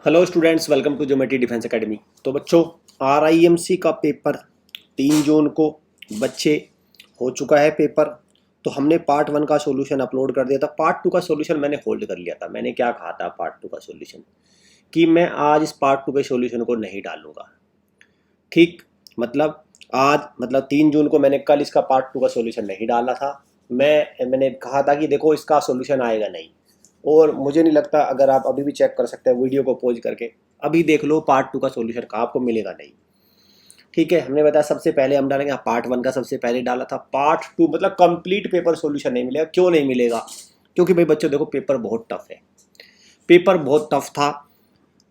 Hello students, welcome to geometry defence academy. तो बच्चों, RIMC का पेपर 3 जून को बच्चे हो चुका है पेपर। तो हमने पार्ट 1 का सॉल्यूशन अपलोड कर दिया था। पार्ट 2 का सॉल्यूशन मैंने होल्ड कर लिया था। मैंने क्या कहा था पार्ट 2 का सॉल्यूशन, कि मैं आज इस पार्ट 2 के सॉल्यूशन को नहीं डालूंगा। ठीक, मतलब आज मतलब 3 जून को मैंने कल इसका पार्ट 2 का सॉल्यूशन नहीं डाला था। मैंने कहा था कि देखो इसका सॉल्यूशन आएगा नहीं। और मुझे नहीं लगता, अगर आप अभी भी चेक कर सकते हैं वीडियो को पॉज करके, अभी देख लो पार्ट 2 का सॉल्यूशन का आपको मिलेगा नहीं। ठीक है, हमने बताया सबसे पहले हम डालेंगे। पार्ट 1 का सबसे पहले डाला था। पार्ट 2 मतलब कंप्लीट पेपर सॉल्यूशन नहीं मिलेगा। क्यों नहीं मिलेगा? क्योंकि भाई बच्चों देखो, पेपर बहुत टफ है। पेपर बहुत टफ था,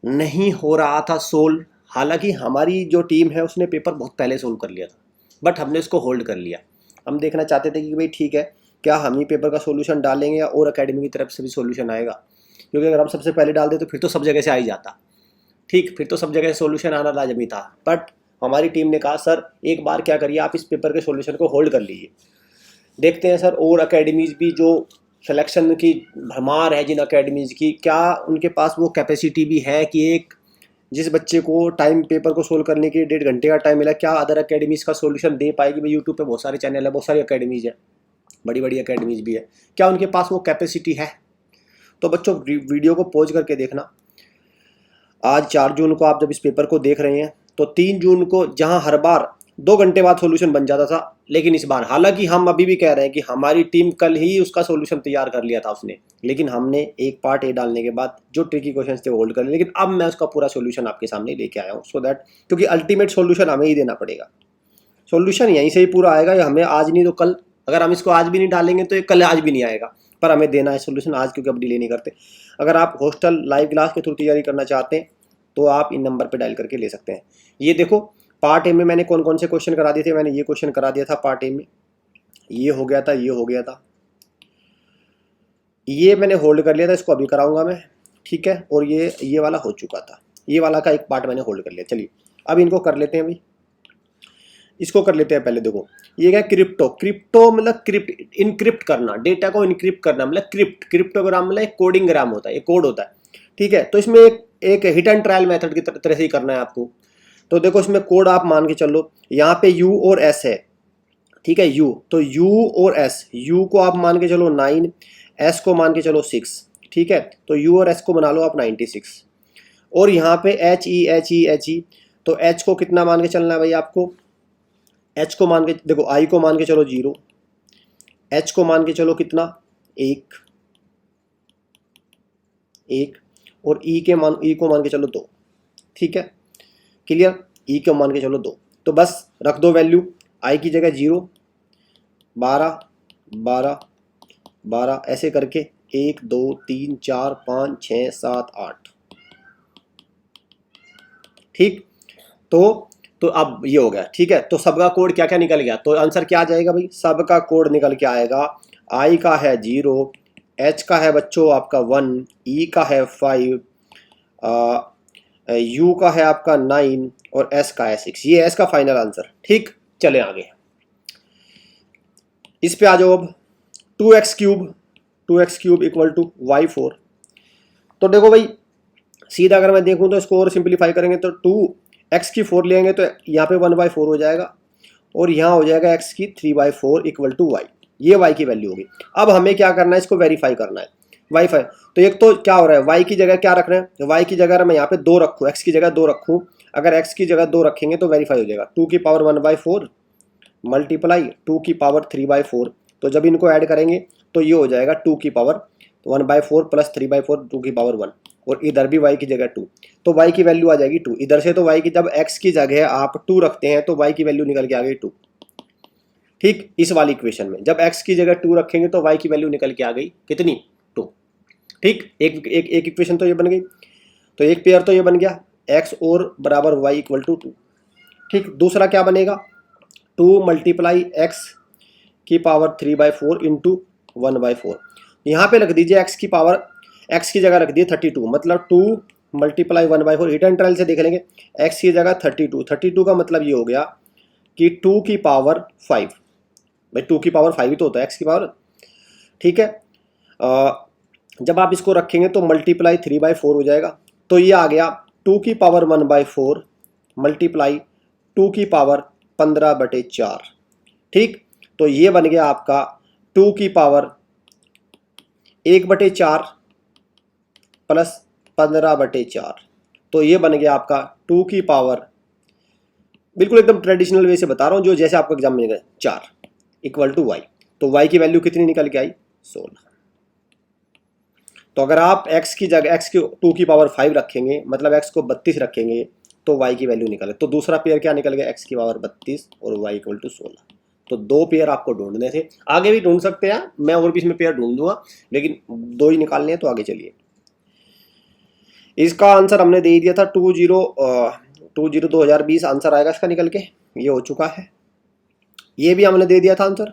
नहीं हो रहा था सोल्व। हालांकि हमारी जो टीम है उसने पेपर बहुत पहले सोल्व कर लिया था, बट हमने इसको होल्ड कर लिया। हम देखना चाहते थे कि भाई ठीक है, क्या हम ही पेपर का सॉल्यूशन डालेंगे या और एकेडमी की तरफ से भी सॉल्यूशन आएगा। क्योंकि अगर हम सबसे पहले डाल दे तो फिर तो सब जगह से आ ही जाता। ठीक, फिर तो सब जगह से सॉल्यूशन आना लाजमी था। बट हमारी टीम ने कहा सर एक बार क्या करिए, आप इस पेपर के सॉल्यूशन को होल्ड कर लीजिए। देखते हैं सर, और एकेडमीज भी जो सिलेक्शन की भरमार है जिन एकेडमीज की, क्या उनके पास वो कैपेसिटी भी है कि एक जिस बच्चे को टाइम पेपर को सोल्व करने के 1.5 घंटे का टाइम मिला, क्या अदर एकेडमीज का सॉल्यूशन दे पाएगी? भाई यूट्यूब पे बहुत सारे चैनल है, बहुत सारी एकेडमीज है, बड़ी बड़ी एकेडमीज भी है। क्या उनके पास वो कैपेसिटी है? तो बच्चों वीडियो को पॉज करके देखना। आज 4 जून को आप जब इस पेपर को देख रहे हैं, तो 3 जून को जहां हर बार 2 घंटे बाद सॉल्यूशन बन जाता था, लेकिन इस बार, हालांकि हम अभी भी कह रहे हैं कि हमारी टीम कल ही उसका सॉल्यूशन तैयार कर लिया था उसने, लेकिन हमने एक पार्ट ए डालने के बाद जो ट्रिकी क्वेश्चंस थे वो होल्ड कर लिए। लेकिन अब मैं उसका पूरा सॉल्यूशन आपके सामने लेके आया हूँ, सो दैट, क्योंकि अल्टीमेट सॉल्यूशन हमें ही देना पड़ेगा। सॉल्यूशन यहीं से ही पूरा आएगा, या हमें आज नहीं तो कल। अगर हम इसको आज भी नहीं डालेंगे तो ये कल आज भी नहीं आएगा, पर हमें देना है सॉल्यूशन आज, क्योंकि अब डिले नहीं करते। अगर आप हॉस्टल लाइव क्लास के थ्रू तैयारी करना चाहते हैं तो आप इन नंबर पे डायल करके ले सकते हैं। ये देखो, पार्ट ए में मैंने कौन कौन से क्वेश्चन करा दिए थे। मैंने ये क्वेश्चन करा दिया था पार्ट ए में, ये हो गया था, ये हो गया था, ये मैंने होल्ड कर लिया था, इसको अभी कराऊंगा मैं। ठीक है, और ये वाला हो चुका था, ये वाला का एक पार्ट मैंने होल्ड कर लिया। चलिए अब इनको कर लेते हैं भाई, इसको कर लेते हैं पहले। देखो ये क्या, क्रिप्टो। क्रिप्टो मतलब इनक्रिप्ट करना, डेटा को इनक्रिप्ट करना, मतलब क्रिप्टोग्राम मतलब एक कोडिंग ग्राम होता है, एक कोड होता है। ठीक है, तो इसमें एक हिट एंड ट्रायल मेथड की तरह से ही करना है आपको। तो देखो इसमें कोड आप मान के चलो, यहाँ पे यू और एस है। ठीक है, यू, तो यू और एस, यू को आप मान के चलो 9, एस को मान के चलो 6। ठीक है, तो यू और एस को बना लो आप 96। और यहाँ पे एच ई, तो एच को कितना मान के चलना है भाई आपको? एच को मान के देखो, आई को मान के चलो 0, एच को मान के चलो कितना, 1, और ई को मान के चलो 2। ठीक है, क्लियर? ई को मान के चलो 2, तो बस रख दो वैल्यू। आई की जगह 0, 12, 12, 12, ऐसे करके 1 2 3 4 5 6 7 8। ठीक, तो अब ये हो गया। ठीक है, तो सबका कोड क्या क्या निकल गया, तो आंसर क्या आ जाएगा भाई? सबका कोड निकल के आएगा। आई का है 0, एच का है बच्चों आपका 1, ई का है 5, यू का है आपका 9, और एस का है 6। ये एस का फाइनल आंसर। ठीक, चले आगे इस पे आ जाओ अब। 2x cube equal to y4। तो देखो भाई, सीधा अगर मैं देखूं तो इसको और सिंप्लीफाई करेंगे तो 2x की 4 लेंगे तो यहाँ पे 1/4 हो जाएगा, और यहाँ हो जाएगा x की 3/4 इक्वल टू y। ये y की वैल्यू होगी। अब हमें क्या करना है, इसको वेरीफाई करना है। वाईफाई, तो एक तो क्या हो रहा है, y की जगह क्या रख रहे हैं? y की जगह मैं यहाँ पे 2 रखूँ, x की जगह 2 रखूँ। अगर x की जगह 2 रखेंगे तो वेरीफाई हो जाएगा। 2 की पावर 1/4 मल्टीप्लाई 2 की पावर 3/4। तो जब इनको ऐड करेंगे तो ये हो जाएगा 2 की पावर 1/4 प्लस 3/4, 2 की पावर 1, और इधर भी y की जगह 2, तो y की वैल्यू आ जाएगी 2। इधर से तो y की, जब x की जगह आप 2 रखते हैं तो y की वैल्यू निकल के आ गई 2। ठीक, इस वाली इक्वेशन में जब x की जगह 2 रखेंगे तो y की वैल्यू निकल के आ गई कितनी? 2। ठीक, एक इक्वेशन तो ये बन गई। तो एक पेयर तो ये बन गया, x और बराबर y इक्वल टू 2। ठीक, दूसरा क्या बनेगा? 2 मल्टीप्लाई एक्स की पावर 3/4 इंटू 1/4। यहाँ पे रख दीजिए x की पावर, x की जगह रख दिए 32, मतलब 2 मल्टीप्लाई 1/4। हिट एंड ट्रायल से देख लेंगे, x की जगह 32 का मतलब ये हो गया कि 2 की पावर 5। भाई 2 की पावर 5 ही तो होता है x की पावर। ठीक है, जब आप इसको रखेंगे तो मल्टीप्लाई 3/4 हो जाएगा, तो ये आ गया 2⁴ मल्टीप्लाई 2⁻15/4। ठीक, तो ये बन गया आपका 2⁻1/4 प्लस 15/4। तो ये बन गया आपका 2⁻, बिल्कुल एकदम ट्रेडिशनल वे से बता रहा हूँ, जो जैसे आपको एग्जाम में 4 इक्वल टू वाई। तो वाई की वैल्यू कितनी निकल के आई? 16। तो अगर आप x की जगह x की 2⁵ रखेंगे, मतलब x को 32 रखेंगे, तो y की वैल्यू निकले। तो दूसरा पेयर क्या निकल गया? x⁵ 32 और y इक्वल टू 16। तो दो पेयर आपको ढूंढने थे, आगे भी ढूंढ सकते हैं, मैं और भी इसमें पेयर ढूंढ दूंगा, लेकिन दो ही निकालने हैं। तो आगे चलिए, इसका आंसर हमने दे दिया था 2020 आंसर आएगा इसका निकल के, ये हो चुका है। ये भी हमने दे दिया था आंसर।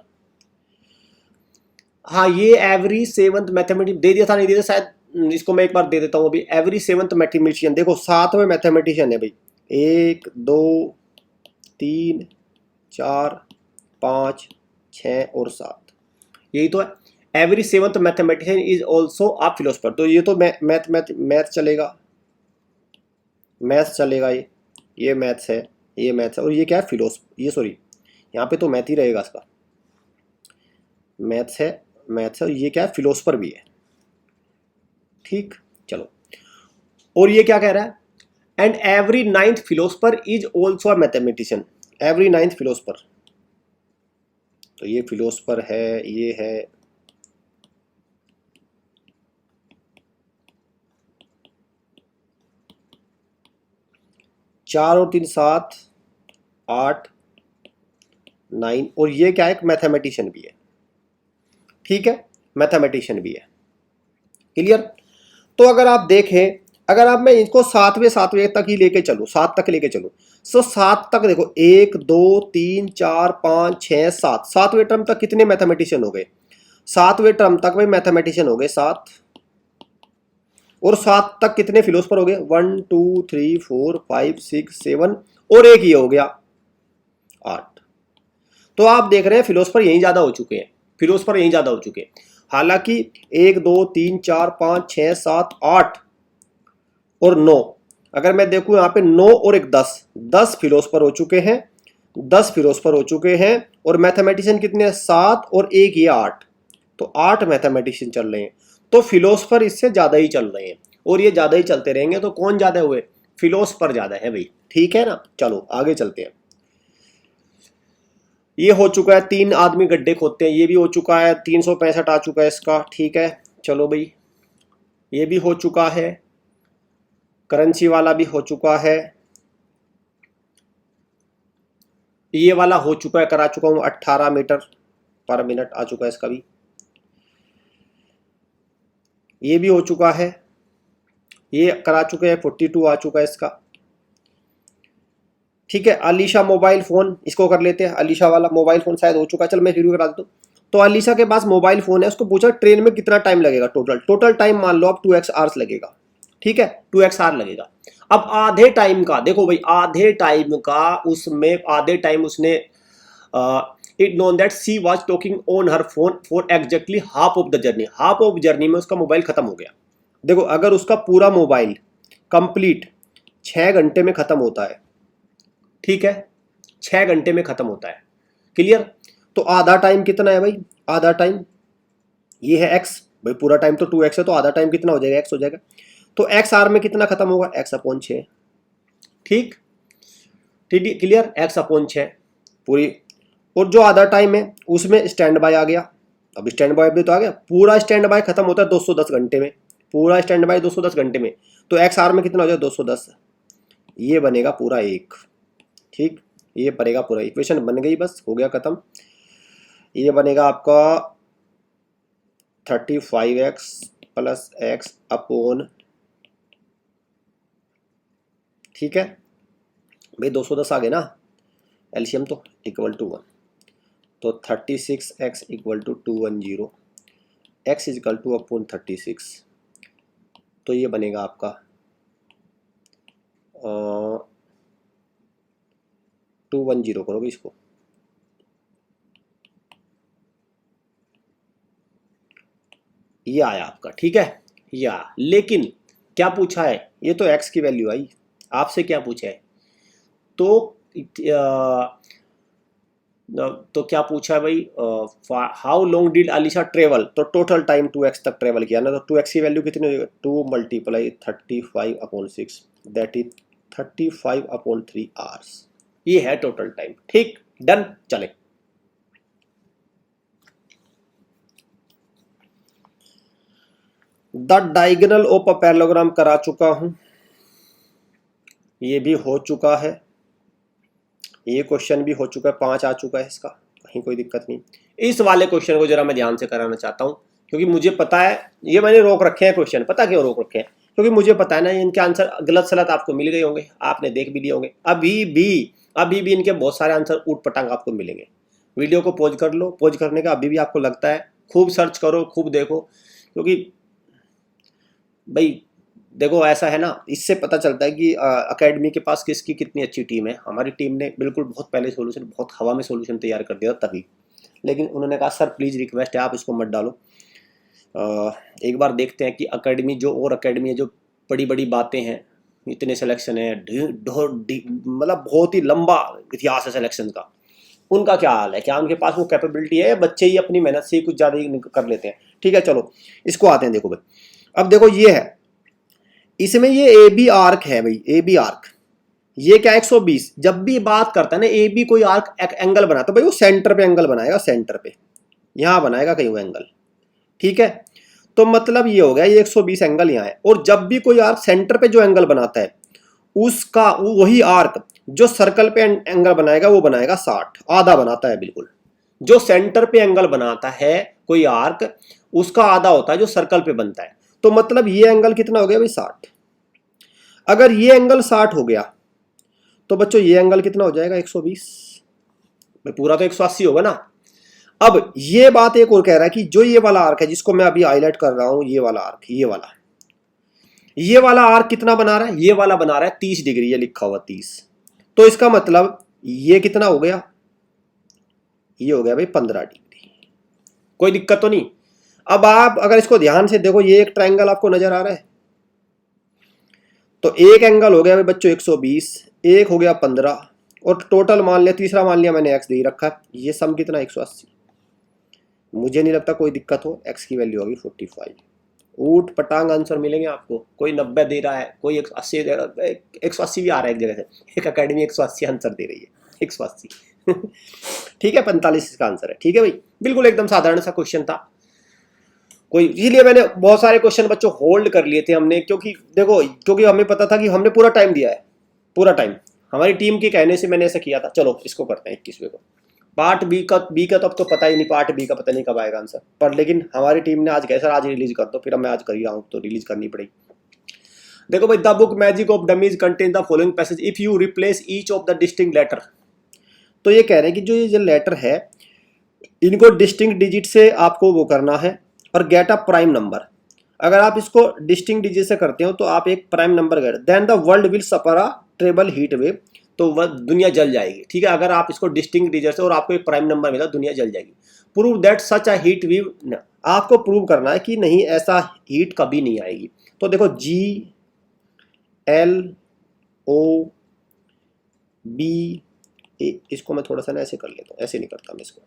हाँ, ये एवरी सेवंथ मैथमेटिक्स दे दिया था, नहीं दे दिया शायद, इसको मैं एक बार दे देता हूँ अभी। एवरी सेवंथ मैथमेटिशियन, देखो 7वें मैथमेटिशियन है भाई, 1 2 3 4 5 6 और 7, यही तो है। Every seventh mathematician is also a philosopher. तो ये तो मैथ चलेगा, मैथ चलेगा, ये मैथ्स है, ये मैथ्स है, और ये क्या है? ये सॉरी, यहाँ पे तो मैथ ही रहेगा इसका, मैथ्स है, मैथ्स है, और ये क्या है? फिलोसफर भी है। ठीक, चलो, और ये क्या कह रहा है? And every 9th philosopher is also a mathematician. Every 9th philosopher, तो ये फिलोसफर है, ये है, चार और 3 7 8 9, और ये क्या है? एक मैथमेटिशियन भी है। ठीक है, मैथमेटिशियन भी है। क्लियर? तो अगर आप देखें, अगर आप मैं इनको सातवें तक ही लेके चलूँ, 7 तक लेके चलूँ, सो 7 तक देखो, 1 2 3 4 5 6 7, 7वें टर्म तक कितने मैथमेटिशियन हो गए? 7वें टर्म तक में मैथमेटिशियन हो गए 7, और 7 तक कितने फिलोसफर हो गए? 1 2 3 4 5 6 7, और एक ये हो गया 8। तो आप देख रहे हैं फिलोसफर यहीं ज्यादा हो चुके हैं, फिलोसफर यहीं ज्यादा हो चुके हैं। हालांकि 1 2 3 4 5 6 7 8 और 9, अगर मैं देखूं यहाँ पे 9 और एक 10, 10 फिलोसफर हो चुके हैं, 10 फिलोसफर हो चुके हैं। और मैथमेटिशियन कितने हैं? 7 और एक ये 8, तो 8 मैथमेटिशियन चल रहे हैं। तो फिलोसफर इससे ज्यादा ही चल रहे हैं, और ये ज्यादा ही चलते रहेंगे। तो कौन ज्यादा हुए? फिलोसफर ज्यादा है भाई। ठीक है ना, चलो आगे चलते हैं। ये हो चुका है 3 आदमी गड्ढे खोदते हैं, ये भी हो चुका है, 365 आ चुका है इसका। ठीक है, चलो भाई, ये भी हो चुका है, करेंसी वाला भी हो चुका है, ये वाला हो चुका है, करा चुका हूं, 18 मीटर पर मिनट आ चुका है इसका भी, ये भी हो चुका है, ये करा चुके हैं, 42 आ चुका है इसका। ठीक है, अलीशा मोबाइल फोन, इसको कर लेते हैं। अलीशा वाला मोबाइल फोन शायद हो चुका है, चल मैं फिर भी करा देता हूँ। तो अलीशा के पास मोबाइल फोन है, उसको पूछा ट्रेन में कितना टाइम लगेगा टोटल टाइम मान लो आप 2x आवर्स लगेगा। ठीक है, 2x आवर लगेगा। अब आधे टाइम का देखो भाई, आधे टाइम का उसमें, आधे टाइम उसने it known that she was talking on her phone for exactly half of the journey. Half of journey में उसका मोबाइल खत्म हो गया। देखो, अगर उसका पूरा मोबाइल कंप्लीट 6 घंटे में खत्म होता है, ठीक है, 6 घंटे में खत्म होता है। क्लियर? तो आधा टाइम कितना है भाई? आधा टाइम ये है x भाई, पूरा टाइम तो 2x है, तो आधा टाइम कितना हो जाएगा? x हो जाएगा। तो x आर में कितना खत्म होगा? x/6। ठीक, ठीक, क्लियर? x/6 पूरी। और जो आधा टाइम है उसमें स्टैंड बाय आ गया। अब स्टैंड बाय भी तो आ गया, पूरा स्टैंड बाय खत्म होता है 210 घंटे में, पूरा स्टैंड बाय 210 घंटे में। तो x आर में कितना हो जाएगा? 210, ये बनेगा पूरा 1। ठीक, ये पड़ेगा पूरा, इक्वेशन बन गई, बस हो गया खत्म। ये बनेगा आपका 35x प्लस एक्स अपॉन, ठीक है भाई, 210 आ गए ना एलसीएम, तो इक्वल टू 1। तो 36x equal to 210, x equal to upon 36। तो ये बनेगा आपका 210 करोगे इसको, ये आया आपका। ठीक है, या लेकिन क्या पूछा है, ये तो x की वैल्यू आई, आपसे क्या पूछा है, तो तो क्या पूछा है भाई, how long did Alisha travel, तो टोटल टाइम 2x तक ट्रेवल किया ना, तो 2x की वैल्यू कितनी हो जाएगी, 2 मल्टीप्लाई 35/6, दैट इज 35/3 आवर्स, ये है टोटल टाइम। ठीक, डन। चले the diagonal of a parallelogram करा चुका हूं, ये भी हो चुका है, ये क्वेश्चन भी हो चुका है, 5 आ चुका है इसका, कहीं कोई दिक्कत नहीं। इस वाले क्वेश्चन को जरा मैं ध्यान से कराना चाहता हूं, क्योंकि मुझे पता है, ये मैंने रोक रखे हैं क्वेश्चन, पता क्यों रोक रखे हैं, क्योंकि मुझे पता है ना इनके आंसर गलत सलत आपको मिल गए होंगे, आपने देख भी लिए होंगे, अभी भी इनके बहुत सारे आंसर ऊट पटांग आपको मिलेंगे। वीडियो को पॉज कर लो, पॉज करने का अभी भी आपको लगता है, खूब सर्च करो, खूब देखो, क्योंकि भाई देखो ऐसा है ना, इससे पता चलता है कि एकेडमी के पास किसकी कितनी अच्छी टीम है। हमारी टीम ने बिल्कुल बहुत पहले सोल्यूशन, बहुत हवा में सोल्यूशन तैयार कर दिया तभी, लेकिन उन्होंने कहा सर प्लीज़ रिक्वेस्ट है आप इसको मत डालो, एक बार देखते हैं कि एकेडमी जो और एकेडमी है जो बड़ी बड़ी बातें हैं, इतने सिलेक्शन है, मतलब बहुत ही लंबा इतिहास है सिलेक्शन का, उनका क्या हाल है, क्या उनके पास वो कैपेबिलिटी है, या बच्चे ही अपनी मेहनत से ही कुछ ज़्यादा ही कर लेते हैं। ठीक है, चलो इसको आते हैं, देखो भाई, अब देखो ये है, इसमें ये ए बी आर्क है भाई, ए बी आर्क, ये क्या 120, जब भी बात करता है ना ए बी कोई आर्क एंगल बनाता है भाई, वो सेंटर पे एंगल बनाएगा, सेंटर पे यहां बनाएगा कहीं वो एंगल। ठीक है, तो मतलब ये हो गया, ये 120 एंगल यहाँ है, और जब भी कोई आर्क सेंटर पे जो एंगल बनाता है उसका वही आर्क जो सर्कल पे एंगल बनाएगा वो बनाएगा 60, आधा बनाता है बिल्कुल। जो सेंटर पे एंगल बनाता है कोई आर्क, उसका आधा होता है जो सर्कल पे बनता है। तो मतलब ये एंगल कितना हो गया भाई 60, अगर ये एंगल 60 हो गया तो बच्चों ये एंगल कितना हो जाएगा 120, पूरा तो 180 होगा ना। अब ये बात एक और कह रहा है कि जो ये वाला आर्क है जिसको मैं अभी हाईलाइट कर रहा हूं, ये वाला आर्क, ये वाला आर्क कितना बना रहा है, ये वाला बना रहा है 30 डिग्री, ये लिखा हुआ 30, तो इसका मतलब ये कितना हो गया, ये हो गया भाई 15 डिग्री, कोई दिक्कत तो नहीं। अब आप अगर इसको ध्यान से देखो, ये एक ट्रायंगल आपको नजर आ रहा है, तो एक एंगल हो गया भाई बच्चों 120, एक हो गया 15, और टोटल मान लिया, तीसरा मान लिया मैंने x दे रखा है, ये सम कितना 180, मुझे नहीं लगता कोई दिक्कत हो, x की वैल्यू होगी 45, ऊट पटांग आंसर मिलेंगे आपको, कोई 90 दे रहा है, कोई 180 दे रहा है, 180 भी आ रहा है एक जगह से, एक अकेडमी 180 आंसर दे रही है, 180 ठीक है, 45 इसका आंसर है। ठीक है भाई, बिल्कुल एकदम साधारण सा क्वेश्चन था कोई, इसीलिए मैंने बहुत सारे क्वेश्चन बच्चों होल्ड कर लिए थे हमने, क्योंकि देखो, क्योंकि हमें पता था कि हमने पूरा टाइम दिया है, पूरा टाइम हमारी टीम के कहने से मैंने ऐसा किया था। चलो इसको करते हैं 21वें को, पार्ट बी का तो अब तो पता ही नहीं, पार्ट बी का पता नहीं कब आएगा आंसर, पर लेकिन हमारी टीम ने आज कहा सर आज रिलीज कर दो, फिर मैं आज कर ही रहा हूँ तो रिलीज करनी पड़ेगी। देखो भाई, the book magic of dummies contain the following passage if you replace each of the distinct letter, तो ये कह रहे हैं कि जो ये लेटर है इनको डिस्टिंक्ट डिजिट से आपको वो करना है, और गेट अ प्राइम नंबर, अगर आप इसको डिस्टिंक्ट डिजिट से करते हो तो आप एक prime number get, then the world will suffer a treble heat wave, तो वह दुनिया जल जाएगी। ठीक है, अगर आप इसको डिस्टिंक्ट डिजिट से और आपको एक प्राइम नंबर मिला, दुनिया जल जाएगी। Prove that such a heat wave, आपको प्रूव करना है कि नहीं ऐसा हीट कभी नहीं आएगी। तो देखो GLOB, इसको मैं थोड़ा सा ना ऐसे कर लेता हूँ, ऐसे नहीं करता मैं इसको,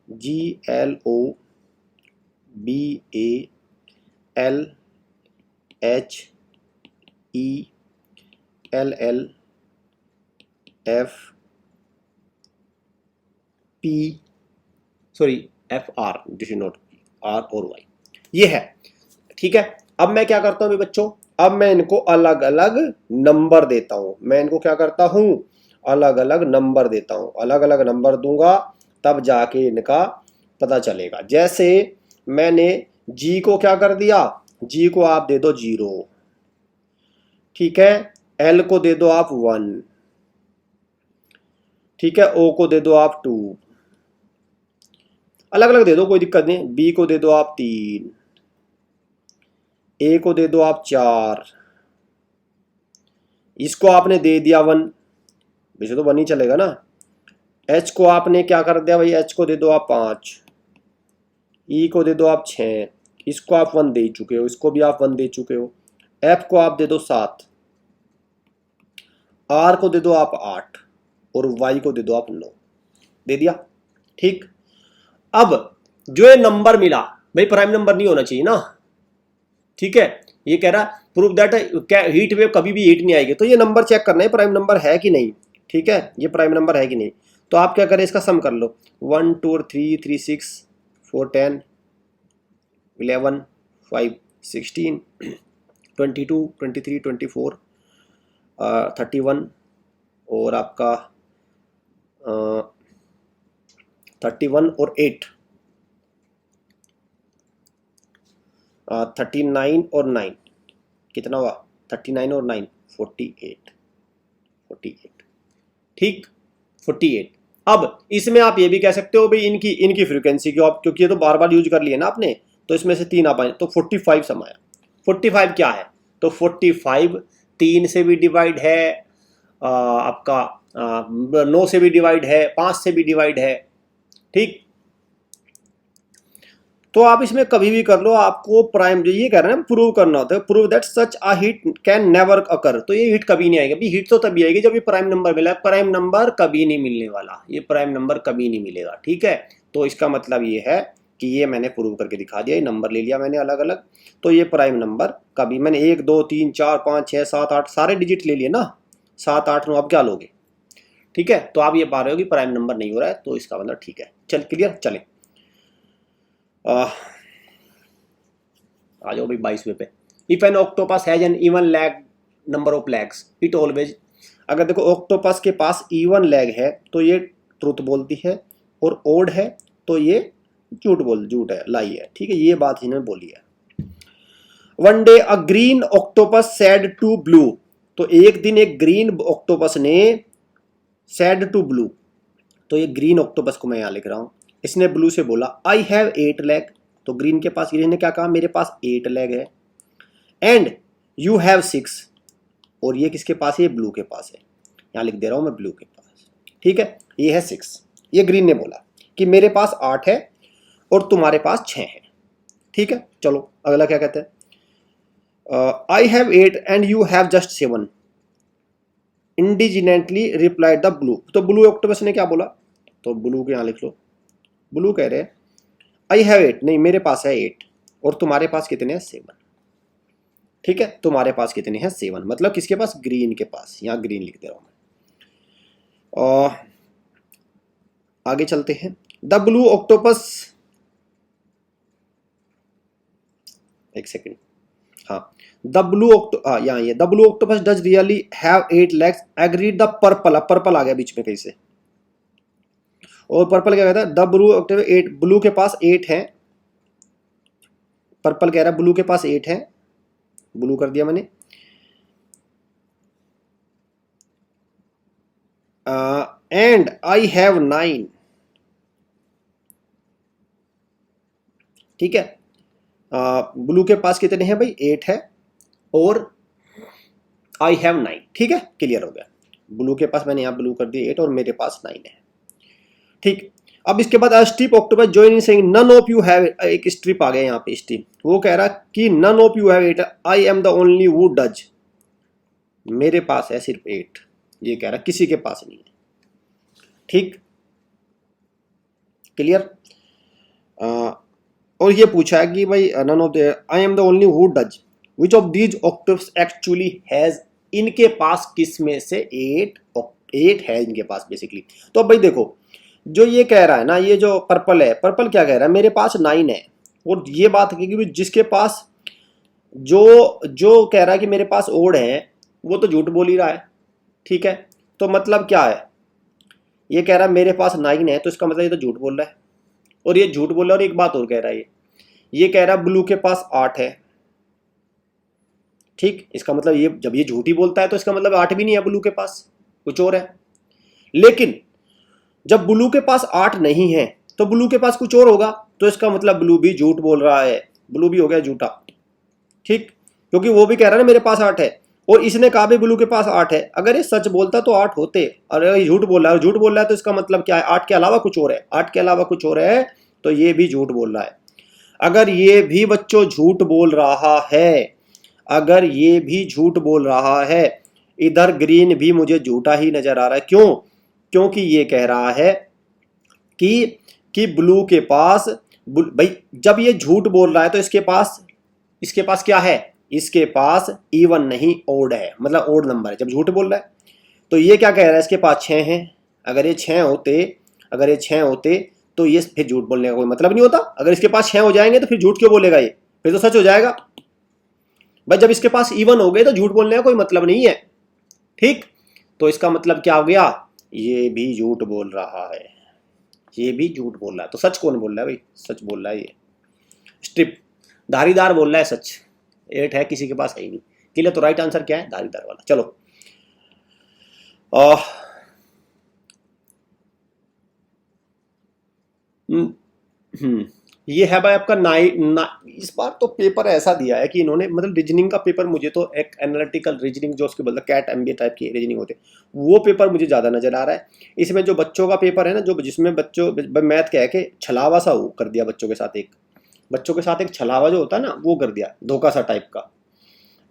GLOBALHELLFR, this is not R और Y, ये है। ठीक है, अब मैं क्या करता हूँ बच्चों, अब मैं इनको अलग अलग नंबर देता हूं, मैं इनको क्या करता हूं, अलग अलग नंबर देता हूं, अलग अलग नंबर दूंगा तब जाके इनका पता चलेगा। जैसे मैंने G को क्या कर दिया, G को आप दे दो 0, ठीक है, L को दे दो आप 1, ठीक है, O को दे दो आप 2, अलग अलग दे दो कोई दिक्कत नहीं, B को दे दो आप 3, A को दे दो आप 4, इसको आपने दे दिया 1, वैसे तो 1 ही चलेगा ना। H को आपने क्या कर दिया भाई, H को दे दो आप 5, E को दे दो आप 6, इसको आप 1 दे चुके हो, इसको भी आप 1 दे चुके हो, एफ को आप दे दो 7, आर को दे दो आप 8 और वाई को दे दो आप 9, दे दिया। ठीक, अब जो ये नंबर मिला भाई प्राइम नंबर नहीं होना चाहिए ना, ठीक है। ये कह रहा प्रूव दैट हीट वेव कभी भी हीट नहीं आएगी, तो ये नंबर चेक करना है प्राइम नंबर है कि नहीं, ठीक है, ये प्राइम नंबर है कि नहीं। तो आप क्या करें, इसका सम कर लो, 1 2 और 3 3 6 4 10 11 5 16 22 23 24 31 और आपका 31 और 8 39 और 9 कितना हुआ, 39 और 9 48, ठीक 48। अब इसमें आप ये भी कह सकते हो भाई इनकी फ्रीक्वेंसी की, आप क्योंकि ये तो बार बार यूज कर लिया ना आपने, तो इसमें से 3 आप आए तो 45 सम आया। 45 क्या है, तो 45 3 से भी डिवाइड है, आपका 9 से भी डिवाइड है, 5 से भी डिवाइड है, ठीक। तो आप इसमें कभी भी कर लो, आपको प्राइम जो ये कह रहे हैं प्रूव करना होता है, prove that such a heat can never occur. तो ये हीट कभी नहीं आएगी, अभी हीट तो तभी आएगी जब ये प्राइम नंबर मिला, प्राइम नंबर कभी नहीं मिलने वाला, ये प्राइम नंबर कभी नहीं मिलेगा, ठीक है। तो इसका मतलब ये है कि ये मैंने प्रूव करके दिखा दिया, ये नंबर ले लिया मैंने अलग अलग, तो ये प्राइम नंबर कभी, मैंने 1 2 3 4 5 6 7 8 सारे डिजिट ले लिए ना, 7 8 9, अब क्या लोगे, ठीक है। तो आप ये पा रहे हो कि प्राइम नंबर नहीं हो रहा है, तो इसका मतलब ठीक है। चल क्लियर, चले आ जाओ भाई 22वें पे। If an octopus has an even leg number of legs it always, अगर देखो ऑक्टोपस के पास इवन लेग है तो ये ट्रुथ बोलती है, और ओड है तो ये झूठ है, लाई है, ठीक है, ये बात इन्होंने बोली है। One day a green octopus said to blue, तो एक दिन एक ग्रीन ऑक्टोपस ने सैड टू ब्लू, तो ये ग्रीन ऑक्टोपस को मैं यहां लिख रहा हूं, इसने ब्लू से बोला आई हैव 8 लेग, तो ग्रीन के पास, ग्रीन ने क्या कहा, मेरे पास 8 लेग है, एंड यू हैव 6, और ये किसके पास है, ये ब्लू के पास है, यहां लिख दे रहा हूं मैं ब्लू के पास, ठीक है, ये है 6। ये ग्रीन ने बोला कि मेरे पास 8 है और तुम्हारे पास 6 है, ठीक है। चलो अगला क्या कहते हैं, I have 8 and you have just 7 indigenously replied the blue, तो ब्लू ऑक्टोपस ने क्या बोला, तो ब्लू के यहां लिख लो, ब्लू कह रहे हैं आई हैव 8, नहीं मेरे पास है 8 और तुम्हारे पास कितने हैं 7, ठीक है, तुम्हारे पास कितने हैं 7, मतलब किसके पास, ग्रीन के पास, यहां ग्रीन लिख दे रहा हूं मैं। और आगे चलते हैं, द ब्लू ऑक्टोपस, एक सेकेंड, हाँ, द ब्लू यहाँ ये the blue octopus does really have 8 legs agreed the purple, अब पर्पल आ गया बीच में कहीं से, और पर्पल क्या कहता है, द ब्लू ऑक्टोपस 8, ब्लू के पास 8 है, पर्पल कह रहा है ब्लू के पास 8 है, ब्लू कर दिया मैंने, एंड आई हैव 9, ठीक है, ब्लू के पास कितने हैं भाई, 8 है और आई हैव 9, ठीक है, क्लियर हो गया। ब्लू के पास मैंने यहाँ ब्लू कर दिया 8 और मेरे पास 9 है, ठीक। अब इसके बाद strip octopus join in saying none of you have, एक स्ट्रिप आ गया यहाँ पे स्ट्रिप, वो कह रहा कि none of you have 8, I am the only who does, मेरे पास है सिर्फ 8, ये कह रहा किसी के पास नहीं है, ठीक, क्लियर। और ये पूछा है कि भाई none of the, I am the only who does, which of these octopus actually has, इनके पास किस में से 8 है इनके पास बेसिकली। तो अब भाई देखो जो ये कह रहा है ना, ये जो पर्पल है, पर्पल क्या कह रहा है, मेरे पास 9 है, और ये बात है कि जिसके पास जो कह रहा है कि मेरे पास ओड है वो तो झूठ बोल ही रहा है, ठीक है। तो मतलब क्या है, ये कह रहा है मेरे पास 9 है, तो इसका मतलब ये तो झूठ बोल रहा है, और ये झूठ बोल रहा है, और एक बात और कह रहा है, ये कह रहा है ब्लू के पास 8 है, ठीक, इसका मतलब ये जब ये झूठ ही बोलता है तो इसका मतलब 8 भी नहीं है ब्लू के पास, कुछ और है। लेकिन जब ब्लू के पास 8 नहीं है तो ब्लू के पास कुछ और होगा, तो इसका मतलब ब्लू भी झूठ बोल रहा है, ब्लू भी हो गया झूठा, ठीक, क्योंकि वो भी कह रहा है ना मेरे पास 8 है, और इसने कहा भी ब्लू के पास 8 है, अगर ये सच बोलता तो 8 होते, और ये झूठ बोल रहा है, झूठ बोल रहा है तो इसका मतलब क्या है, 8 के अलावा कुछ और है, 8 के अलावा कुछ और है, तो ये भी झूठ बोल रहा है। अगर ये भी बच्चों झूठ बोल रहा है, अगर ये भी झूठ बोल रहा है, इधर ग्रीन भी मुझे झूठा ही नजर आ रहा है। क्यों? क्योंकि ये कह रहा है कि ब्लू के पास, भाई जब ये झूठ बोल रहा है तो इसके पास क्या है? इसके पास इवन नहीं ओड है, मतलब ओड नंबर है जब झूठ बोल रहा है। तो ये क्या कह रहा है? इसके पास 6 हैं। अगर ये 6 होते तो ये फिर झूठ बोलने का कोई मतलब नहीं होता। अगर इसके पास 6 हो जाएंगे तो फिर झूठ क्यों बोलेगा? ये फिर तो सच हो जाएगा भाई। जब इसके पास इवन हो गए तो झूठ बोलने का कोई मतलब नहीं है। ठीक, तो इसका मतलब क्या हो गया? ये भी झूठ बोल रहा है, ये भी झूठ बोल रहा है। तो सच कौन बोल रहा है भाई? सच बोल रहा है ये स्ट्रिप, धारीदार बोल रहा है सच। 8 है, किसी के पास है ही नहीं। क्लियर? तो राइट आंसर क्या है? धारीदार वाला। चलो ये है भाई आपका इस बार तो पेपर ऐसा दिया है कि इन्होंने, मतलब रीजनिंग का पेपर, मुझे तो एक एनालिटिकल रीजनिंग जो उसके बोलते कैट एमबीए टाइप की रीजनिंग होते, वो पेपर मुझे ज़्यादा नजर आ रहा है। इसमें जो बच्चों का पेपर है ना, जो जिसमें बच्चों मैथ कह के छलावा सा कर दिया बच्चों के साथ एक छलावा जो होता है ना, वो कर दिया, धोखा सा टाइप का।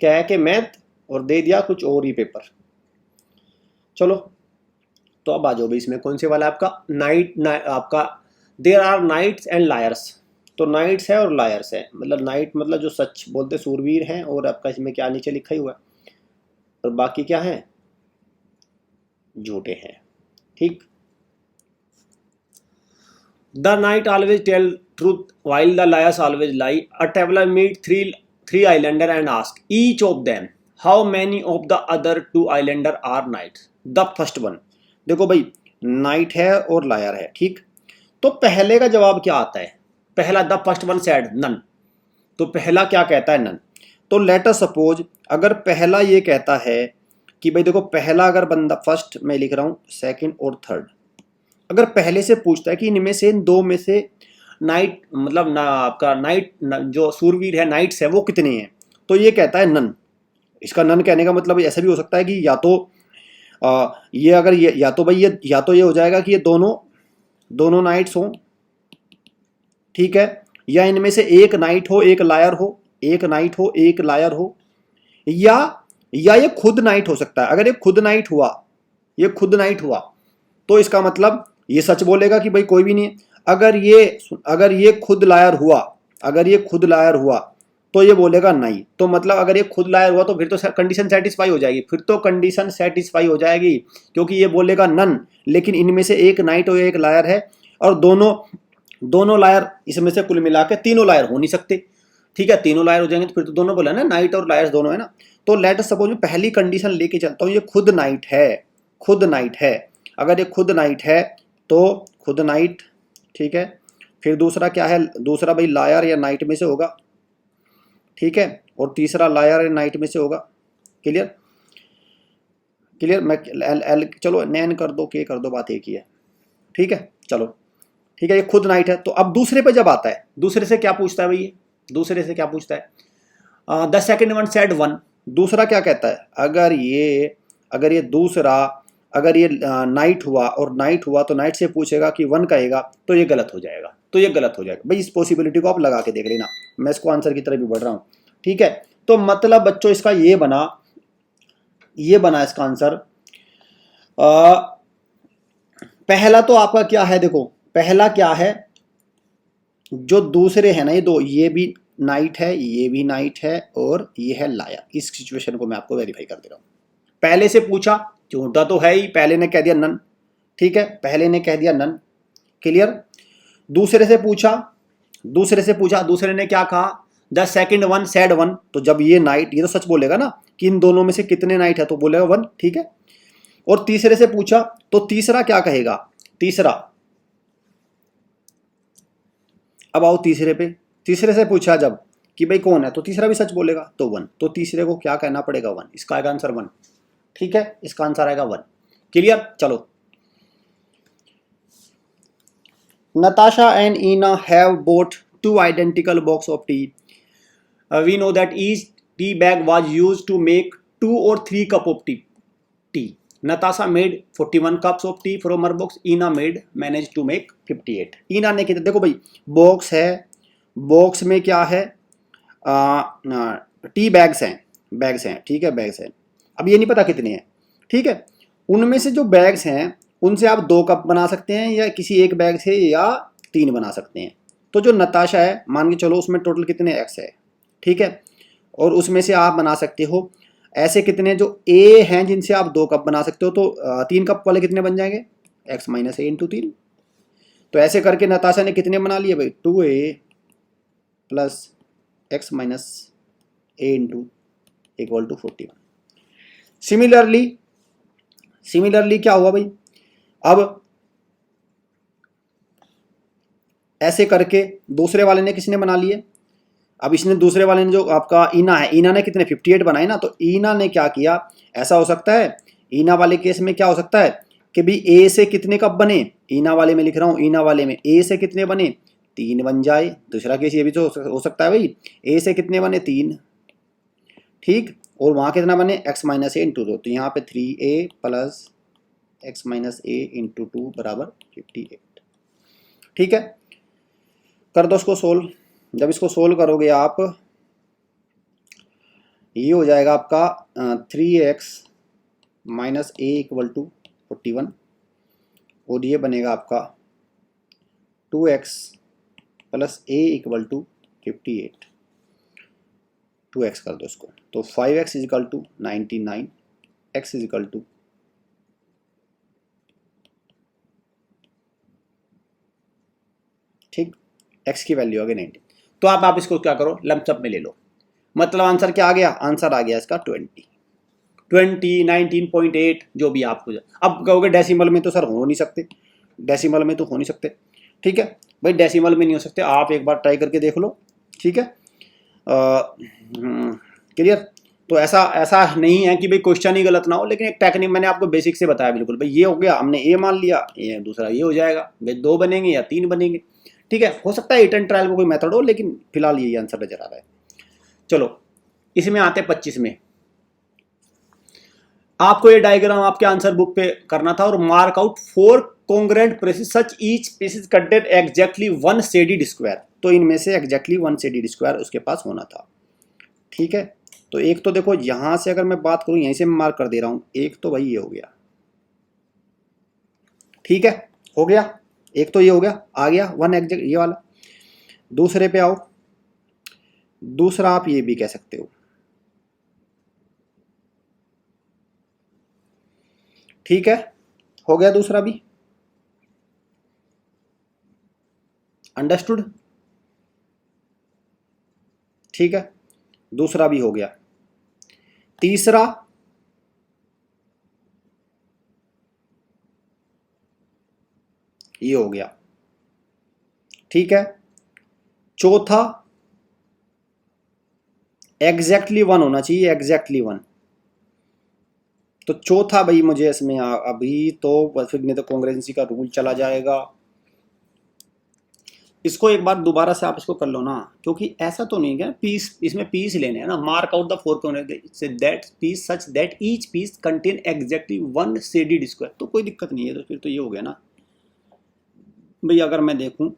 क्या है कि मैथ और दे दिया कुछ और ही पेपर। चलो तो अब आ जाओ भाई, इसमें कौन से वाला आपका आपका there are knights and liars. तो नाइट्स है और लायर्स है, मतलब नाइट मतलब जो सच बोलते सूरवीर हैं, और आपका इसमें क्या नीचे लिखा ही हुआ है, और बाकी क्या है? झूठे हैं। ठीक, the knight always tell truth while the liars always lie. A traveller meet three islander and ask each of them how many of the other 2 islander are knights. The first one. देखो भाई, night है और lawyer है। ठीक, तो पहले का जवाब क्या आता है? पहला, the first one said none. तो पहला क्या कहता है? नन। तो लेट अस सपोज, अगर पहला ये कहता है कि भाई देखो, पहला अगर बंदा, फर्स्ट मैं लिख रहा हूं, सेकंड और थर्ड, अगर पहले से पूछता है कि इनमें से, इन दो में से नाइट, मतलब ना आपका नाइट जो सूरवीर है, नाइट्स है, वो कितने हैं, तो ये कहता है नन। इसका नन कहने का मतलब ऐसा भी हो सकता है कि या तो ये, अगर ये, या तो भाई ये, या तो ये हो जाएगा कि ये दोनों नाइट्स हो, ठीक है, या इनमें से एक नाइट हो एक लायर हो, एक नाइट हो एक लायर हो, या ये खुद नाइट हो सकता है। अगर ये खुद नाइट हुआ तो इसका मतलब ये सच बोलेगा कि भाई कोई भी नहीं है। अगर ये खुद लायर हुआ तो ये बोलेगा नहीं। तो मतलब अगर ये खुद लायर हुआ तो फिर तो कंडीशन सेटिस्फाई हो जाएगी, क्योंकि ये बोलेगा नन, लेकिन इनमें से एक नाइट और एक लायर है, और दोनों लायर, इसमें से कुल मिला के तीनों लायर हो नहीं सकते। ठीक है, तीनों लायर हो जाएंगे तो फिर तो दोनों बोला ना, नाइट और लायर्स दोनों है ना। तो लेट अस सपोज, मैं पहली कंडीशन लेके चलता हूँ, ये खुद नाइट है। अगर ये खुद नाइट है तो खुद नाइट, ठीक है। फिर दूसरा क्या है? दूसरा भाई लायर या नाइट में से होगा, ठीक है, और तीसरा लायर या नाइट में से होगा। क्लियर? मैं चलो नैन कर दो, के कर दो, बात एक ही है। ठीक है, चलो ठीक है, ये खुद नाइट है। तो अब दूसरे पे जब आता है, दूसरे से क्या पूछता है भाई? दूसरे से क्या पूछता है? The second one said one. दूसरा क्या कहता है? अगर ये नाइट हुआ तो नाइट से पूछेगा कि 1 कहेगा, तो ये गलत हो जाएगा। भाई इस पॉसिबिलिटी को आप लगा के देख लेना, मैं इसको आंसर की तरफ भी बढ़ रहा हूँ। ठीक है, तो मतलब बच्चों इसका ये बना इसका आंसर। पहला तो आपका क्या है? देखो पहला क्या है, जो दूसरे है ना, ये दो, ये भी नाइट है, ये भी नाइट है, और ये है लायर। इस सिचुएशन को मैं आपको वेरीफाई कर दे रहा हूं। पहले से पूछा, झूठा तो है ही, पहले ने कह दिया नन। ठीक है, पहले ने कह दिया नन। क्लियर? दूसरे से पूछा, दूसरे ने क्या कहा? The second one said 1। तो जब ये नाइट, ये तो सच बोलेगा ना कि इन दोनों में से कितने नाइट है, तो बोलेगा 1। ठीक है, और तीसरे से पूछा तो तीसरा क्या कहेगा? तीसरा, अब आओ तीसरे पे। तीसरे से पूछा जब कि भाई कौन है, तो तीसरा भी सच बोलेगा, तो 1। तो तीसरे को क्या कहना पड़ेगा? 1। इसका आएगा आंसर 1। ठीक है, इसका आंसर आएगा 1। क्लियर? चलो, Natasha and Ina have bought 2 identical box of tea. We know that each tea bag was used to make 2 or 3 cup of tea. Natasha made 41 cups of tea from her box. Ina managed to make 58. Ina ने कितने? देखो भाई, box है, box में क्या है? Tea bags हैं, bags हैं, ठीक है, बैग्स हैं। अब ये नहीं पता कितने हैं, ठीक है। उनमें से जो बैग्स हैं उनसे आप 2 कप बना सकते हैं या किसी एक बैग से, या 3 बना सकते हैं। तो जो नताशा है, मान के चलो उसमें टोटल कितने एक्स है, ठीक है, और उसमें से आप बना सकते हो ऐसे कितने जो ए हैं जिनसे आप 2 कप बना सकते हो, तो 3 कप वाले कितने बन जाएंगे, एक्स माइनस ए इंटू 3। तो ऐसे करके नताशा ने कितने बना लिए भाई, 2a plus x minus a into equal to 41। Similarly क्या हुआ भाई, अब ऐसे करके दूसरे वाले ने किसने बना लिए, अब इसने दूसरे वाले ने जो आपका ईना है, ईना ने कितने 58 बनाए ना, तो ईना ने क्या किया, ऐसा हो सकता है ईना वाले केस में क्या हो सकता है कि भी ए से कितने कप बने, ईना वाले में लिख रहा हूँ, ईना वाले में ए से कितने बने, 3 बन जाए। दूसरा केस ये भी तो हो सकता है भाई, ए से कितने बने 3, ठीक, और वहाँ कितना बने एक्स माइनस ए इंटू 2, तो यहाँ पे 3a plus x minus a into 2 बराबर 58, ठीक है। कर दो इसको सोल्व। जब इसको सोल्व करोगे आप, ये हो जाएगा आपका 3x minus A equal to 41, और ये बनेगा आपका 2x plus A equal to 58, 2x कर दो इसको, तो 5x equal to 99, x equal to ठीक, x की वैल्यू आ गई 90। तो आप इसको क्या करो, लमसम में ले लो, मतलब आंसर क्या आ गया, आंसर आ गया इसका 20, 19.8 जो भी आपको। अब कहोगे डेसिमल में तो सर हो नहीं सकते, डेसिमल में तो हो नहीं सकते, ठीक है भाई, डेसिमल में नहीं हो सकते, आप एक बार ट्राई करके देख लो, ठीक है, क्लियर। तो ऐसा नहीं है कि भाई क्वेश्चन ही गलत ना हो, लेकिन एक टेक्निक मैंने आपको बेसिक से बताया, बिल्कुल भाई ये हो गया, हमने ए मान लिया, ये दूसरा ये हो जाएगा भाई, 2 बनेंगे या 3 बनेंगे, ठीक है। हो सकता है हिट एंड ट्रायल को कोई मेथड हो, लेकिन फिलहाल ये आंसर नजर आ रहा है। चलो इसमें आते हैं 25 में। आपको ये डायग्राम आपके आंसर बुक पे करना था, और mark out 4 congruent pieces such each pieces contain exactly 1 shaded square. तो इनमें से एग्जैक्टली 1 शेडिड स्क्वायर उसके पास होना था, ठीक है। तो एक तो देखो यहां से अगर मैं बात करूं, यहीं से मैं मार्क कर दे रहा हूं, एक तो भाई ये हो गया, ठीक है, हो गया, एक तो ये हो गया, आ गया 1 एग्जैक्ट ये वाला। दूसरे पे आओ, दूसरा आप ये भी कह सकते हो, ठीक है, हो गया दूसरा भी, अंडरस्टूड, ठीक है, दूसरा भी हो गया। तीसरा, ये हो गया, ठीक है। चौथा, एग्जैक्टली 1 होना चाहिए, एग्जैक्टली 1। तो चौथा भाई मुझे इसमें अभी तो फिर नहीं तो कॉन्ग्रेंसी का रूल चला जाएगा। इसको एक बार दोबारा से आप इसको कर लो ना, क्योंकि ऐसा तो नहीं है पीस, इसमें पीस लेने हैं ना, mark out the 4 congruency that piece such that each piece contain exactly 1 shaded square, तो कोई दिक्कत नहीं है। तो फिर तो ये हो गया ना भाई, अगर मैं देखूं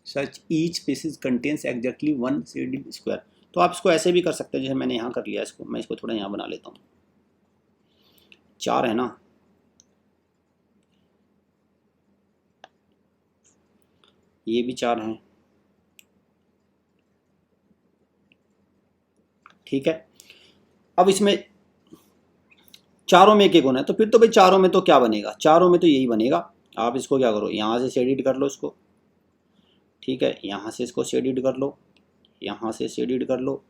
such each pieces contains exactly 1 shaded square, तो आप इसको ऐसे भी कर सकते हैं जैसे मैंने यहाँ कर लिया इसको, मैं इसको थोड़ा यहाँ बना लेता हूँ, 4 है ना, ये भी 4 हैं, ठीक है। अब इसमें चारों में एक एक होना है, तो फिर तो भाई चारों में तो क्या बनेगा, चारों में तो यही बनेगा। आप इसको क्या करो, यहाँ से शेडिड कर लो इसको, ठीक है, यहाँ से इसको शेडिड कर लो, यहाँ से शेडिड कर लो,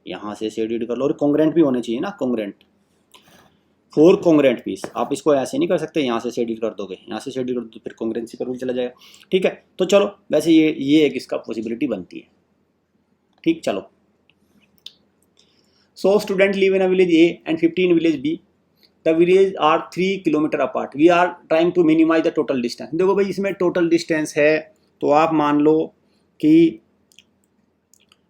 यहाँ से शेडिड कर लो, और कॉन्ग्रेंट भी होने चाहिए ना, कॉन्ग्रेंट 4 कॉन्ग्रेंट पीस। आप इसको ऐसे नहीं कर सकते, यहाँ से शेडिड कर दोगे, यहाँ से शेडिड कर दो, फिर कॉन्ग्रेंसी का रूल चला जाएगा, ठीक है। तो चलो वैसे ये एक इसका पॉसिबिलिटी बनती है, ठीक। चलो, so student live in a village A and 15 village B, the village are 3 kilometre apart, we are trying to minimise the total distance. देखो भाई इसमें टोटल डिस्टेंस है, तो आप मान लो कि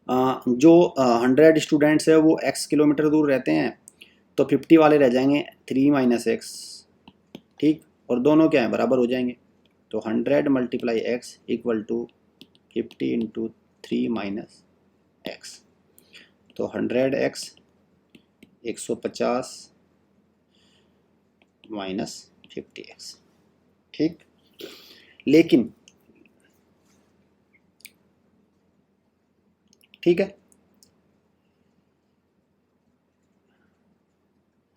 जो 100 स्टूडेंट्स है वो x किलोमीटर दूर रहते हैं, तो 50 वाले रह जाएंगे 3 - x, ठीक, और दोनों क्या है बराबर हो जाएंगे, तो 100 multiply x equal to 50 into 3 minus x, तो 100x 150 माइनस 50x। ठीक, लेकिन ठीक है,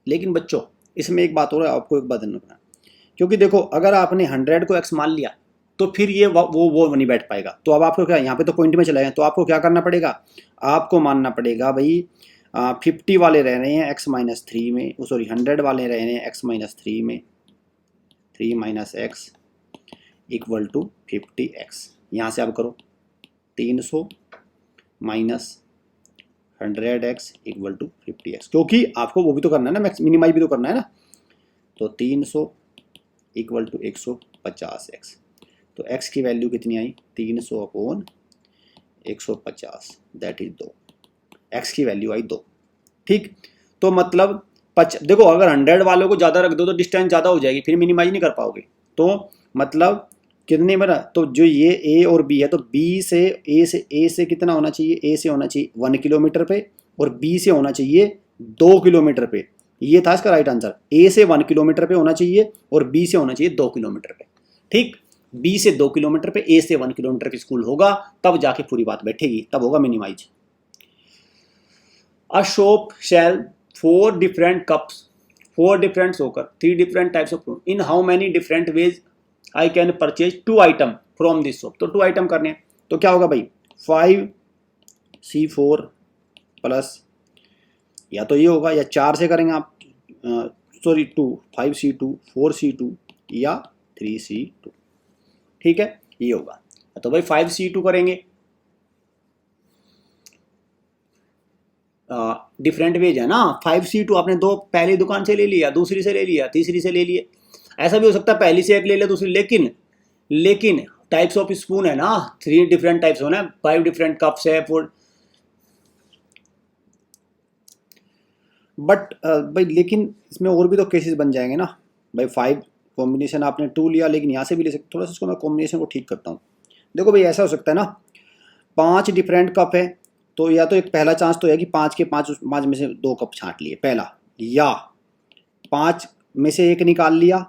लेकिन बच्चों इसमें एक बात और है, आपको एक बात रखना, क्योंकि देखो अगर आपने 100 को x मान लिया तो फिर ये वो नहीं बैठ पाएगा। तो अब आपको क्या, यहाँ पे तो पॉइंट में चला गया, तो आपको क्या करना पड़ेगा, आपको मानना पड़ेगा भाई 50 वाले रह रहे हैं x माइनस 3 में, सॉरी 100 वाले रह रहे हैं x माइनस 3 में, 3 minus x equal to 50x। यहाँ से आप करो 300 minus 100x equal to 50x, क्योंकि आपको वो भी तो करना है ना, मैक्स मिनिमाइज भी तो करना है ना। तो 300 इक्वल टू 150x, तो x की वैल्यू कितनी आई, 300 अपॉन 150, दैट इज 2, x की वैल्यू आई 2। ठीक, तो मतलब देखो अगर 100 वालों को ज़्यादा रख दो तो डिस्टेंस ज़्यादा हो जाएगी, फिर मिनिमाइज नहीं कर पाओगे। तो मतलब कितने मेरा, तो जो ये a और b है, तो b से a से कितना होना चाहिए, a से होना चाहिए 1 किलोमीटर पे और b से होना चाहिए 2 किलोमीटर पे। ये था इसका राइट आंसर, a से 1 किलोमीटर पे होना चाहिए और b से होना चाहिए 2 किलोमीटर पे। ठीक, b से 2 किलोमीटर पे, a से 1 किलोमीटर पे स्कूल होगा, तब जाके पूरी बात बैठेगी, तब होगा minimise. A shop sell 4 different cups, 4 different soccer, 3 different types of fruit. In how many different ways I can purchase 2 item from this shop? तो 2 item करने हैं, तो क्या होगा भाई 5C4 प्लस, या तो ये होगा या 4 से करेंगे आप, सॉरी 2, 5C2 4C2 या 3C2। ठीक है, ये होगा। तो भाई 5C2 करेंगे, डिफरेंट वेज है ना, 5C2 आपने दो पहली दुकान से ले लिया, दूसरी से ले लिया, तीसरी से ले लिए, ऐसा भी हो सकता है पहली से एक ले लिया दूसरी, लेकिन टाइप्स ऑफ स्पून है ना, 3 डिफरेंट टाइप्स होना, 5 डिफरेंट कप्स है, 4। बट भाई लेकिन इसमें और भी तो केसेस बन जाएंगे ना भाई, 5 कॉम्बिनेशन आपने 2 लिया, लेकिन यहाँ से भी ले सकते, थोड़ा सा इसको मैं कॉम्बिनेशन को ठीक करता हूँ। देखो भाई ऐसा हो सकता है ना, 5 डिफरेंट कप है, तो या तो एक पहला चांस तो है कि 5 के 5 में से 2 कप छांट लिए पहला, या 5 में से एक निकाल लिया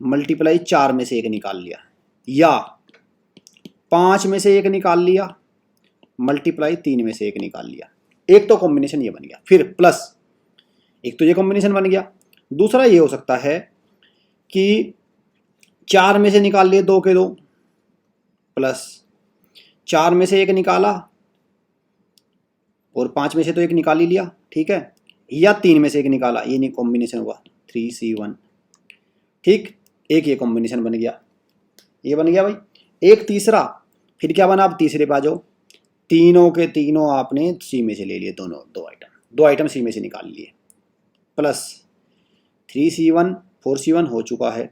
मल्टीप्लाई 4 में से एक निकाल लिया, या 5 में से एक निकाल लिया मल्टीप्लाई 3 में से एक निकाल लिया। एक तो कॉम्बिनेशन ये बन गया, फिर प्लस एक तो ये कॉम्बिनेशन बन गया, दूसरा ये हो सकता है कि 4 में से निकाल लिए 2 के 2 प्लस 4 में से एक निकाला और 5 में से तो एक निकाल ही लिया, ठीक है, या 3 में से एक निकाला, ये नहीं कॉम्बिनेशन हुआ 3C1। ठीक, एक ये कॉम्बिनेशन बन गया, ये बन गया भाई। एक तीसरा, फिर क्या बना, आप तीसरे पे आ जाओ, तीनों के तीनों आपने सी में से ले लिए, दोनों दो आइटम सी में से निकाल लिए, प्लस 3C1 4C1 हो चुका है,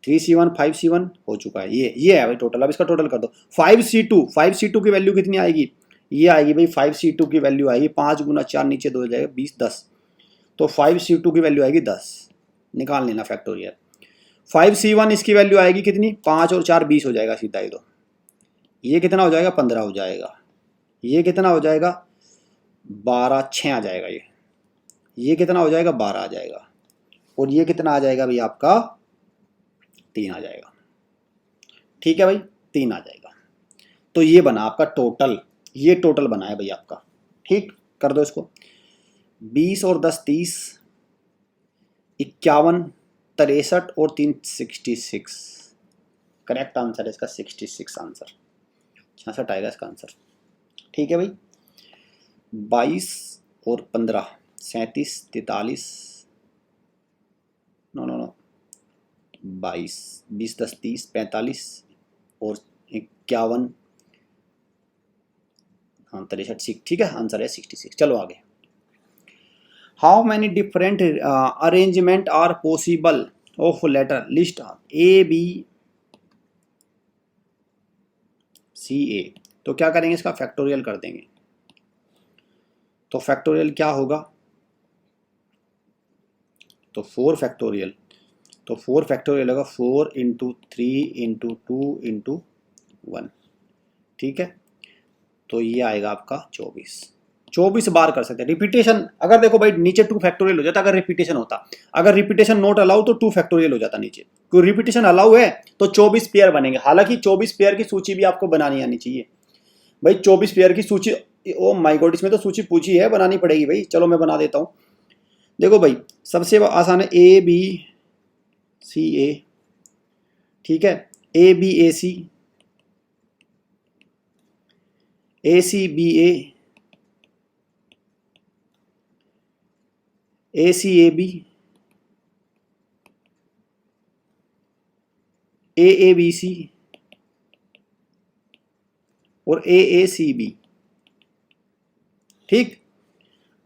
3C1 5C1 हो चुका है, ये है भाई टोटल। अब इसका टोटल कर दो, 5C2 की वैल्यू कितनी आएगी, ये आएगी भाई 5C2 की वैल्यू आएगी 5 गुना 4 नीचे 2 हो जाएगा 20 10, तो 5C2 की वैल्यू आएगी 10, निकाल लेना फैक्टोरियल। 5C1 इसकी वैल्यू आएगी कितनी, 5 और 4 20 हो जाएगा सीधा ही, तो ये कितना हो जाएगा 15 हो जाएगा, ये कितना हो जाएगा 12 6 आ जाएगा, ये कितना हो जाएगा 12 आ जाएगा, और ये कितना आ जाएगा भाई आपका 3 आ जाएगा। ठीक है भाई, 3 आ जाएगा। तो ये बना आपका टोटल, ये टोटल बना है भाई आपका। ठीक, कर दो इसको, 20 और 10 30, 51 63 और 3 66, करेक्ट आंसर है इसका 66 आंसर, 66 आएगा इसका आंसर। ठीक है भाई, 22 और 15 37 43, नो 22 20 10 30 45 और 51, हाँ 63, ठीक है आंसर है 66। चलो आगे, how many different arrangement are possible of letter list ABCA। तो क्या करेंगे, इसका फैक्टोरियल कर देंगे, तो फैक्टोरियल क्या होगा, तो 4 फैक्टोरियल तो 4 फैक्टोरियल होगा 4 इंटू 3 इंटू 2 इंटू 1, ठीक है। तो ये आएगा आपका 24 बार कर सकते हैं रिपीटेशन। अगर देखो भाई नीचे 2 फैक्टोरियल हो जाता अगर रिपीटेशन होता, अगर रिपीटेशन नॉट अलाउ तो 2 फैक्टोरियल हो जाता नीचे, क्योंकि रिपीटेशन अलाउ है तो 24 पेयर बनेंगे। हालांकि 24 पेयर की सूची भी आपको बनानी आनी चाहिए भाई, 24 पेयर की सूची, ओ माय गॉड इसमें तो सूची पूछी है, बनानी पड़ेगी भाई। चलो मैं बना देता हूँ। देखो भाई सबसे आसान है ए बी सी ए, ठीक है, A B A C, A C B A C A B, A B C और ए सी बी, ठीक।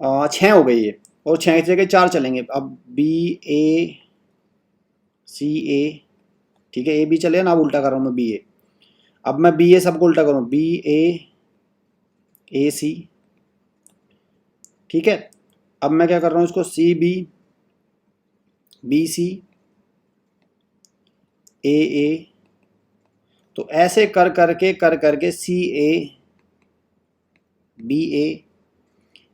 6 हो गई ये, और 6 की जगह 4 चलेंगे। अब बी ए सी ए, ठीक है, ए बी चले ना, अब उल्टा कर रहा हूँ मैं बी ए। अब मैं बी ए सबको उल्टा करूँ, बी ए सी, ठीक है। अब मैं क्या कर रहा हूँ इसको सी बी सी ए, तो ऐसे कर करके C A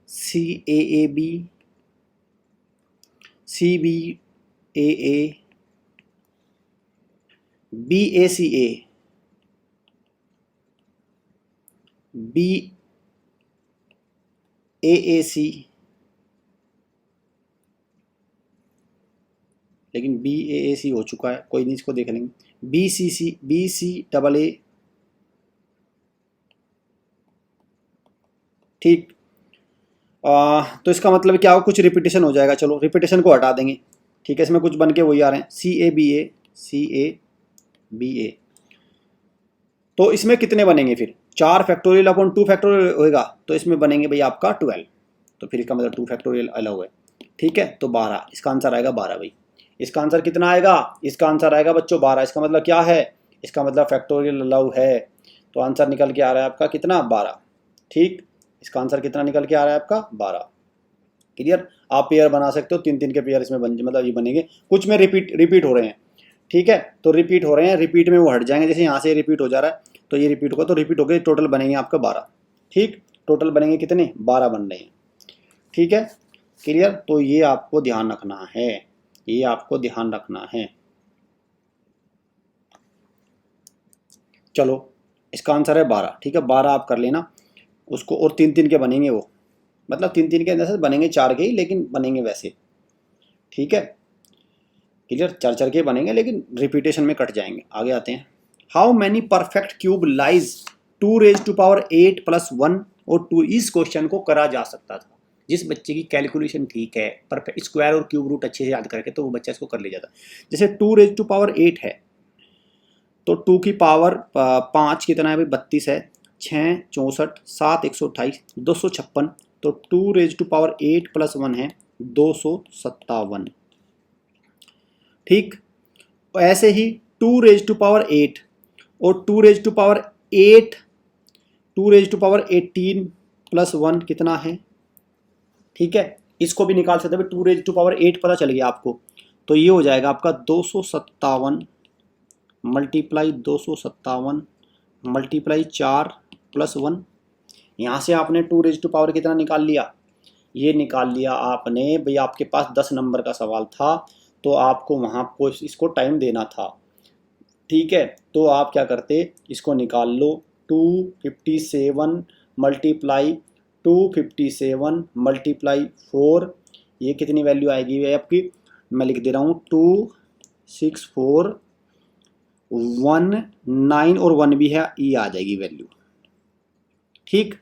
C A B, C B A B A C A, B A C, लेकिन बी ए सी हो चुका है, कोई नहीं, इसको देख लेंगे। बी सी डबल ए, ठीक। तो इसका मतलब क्या हो, कुछ रिपीटेशन हो जाएगा। चलो रिपीटेशन को हटा देंगे, ठीक है। इसमें कुछ बन के वही आ रहे हैं, सी ए बी ए। तो इसमें कितने बनेंगे फिर, 4 फैक्टोरियल अपॉन 2 फैक्टोरियल होएगा, तो इसमें बनेंगे भाई आपका 12। तो फिर इसका मतलब 2 फैक्टोरियल अलाउ है, ठीक है। तो 12, इसका आंसर आएगा 12 भाई। इसका आंसर कितना आएगा, इसका आंसर आएगा बच्चों 12। इसका मतलब क्या है, इसका मतलब फैक्टोरियल अलाउ है, तो आंसर निकल के आ रहा है आपका कितना, 12, ठीक। इसका आंसर कितना निकल के आ रहा है आपका, 12। क्लियर। आप पेयर बना सकते हो, 3 3 के पेयर इसमें बन, मतलब ये बनेंगे। कुछ में रिपीट हो रहे हैं, ठीक है, तो रिपीट हो रहे हैं, रिपीट में वो हट जाएंगे। जैसे यहाँ से रिपीट हो जा रहा है तो ये रिपीट होगा, तो रिपीट हो गए, टोटल बनेंगे आपका 12, ठीक। टोटल बनेंगे कितने, 12 बन रहे हैं, ठीक है। क्लियर। तो ये आपको ध्यान रखना है, ये आपको ध्यान रखना है। चलो इसका आंसर है 12, ठीक है। 12 आप कर लेना उसको, और 3 3 के बनेंगे वो, मतलब 3 3 के अंदर से बनेंगे 4 के ही, लेकिन बनेंगे वैसे, ठीक है। क्लियर। 4 4 के बनेंगे लेकिन रिपीटेशन में कट जाएंगे। आगे आते हैं। How many perfect cube lies 2⁸ 8+1 और 2। इस क्वेश्चन को करा जा सकता था, जिस बच्चे की कैलकुलेशन ठीक है, परफेक्ट स्क्वायर और क्यूब रूट अच्छे से याद करके, तो वो बच्चा इसको कर ले जाता। जैसे 2⁸ है, तो 2 की पावर 5 कितना है भाई, 32 है, 6 64 7 128 256, तो 2⁸8+1 है 257, ठीक। ऐसे ही 2⁸8 और 2⁸18+1 कितना है, ठीक है। इसको भी निकाल सकते हैं, 2⁸8 पता चल गया आपको, तो ये हो जाएगा आपका 257 मल्टीप्लाई 257 मल्टीप्लाई 4+1। यहाँ से आपने 2⁸ कितना निकाल लिया, ये निकाल लिया आपने भाई। आपके पास 10 नंबर का सवाल था, तो आपको वहाँ को इसको टाइम देना था, ठीक है। तो आप क्या करते, इसको निकाल लो, 257 मल्टीप्लाई 257 मल्टीप्लाई 4, ये कितनी वैल्यू आएगी भाई आपकी, मैं लिख दे रहा हूँ 26419 और 1 भी है, ये आ जाएगी वैल्यू, ठीक।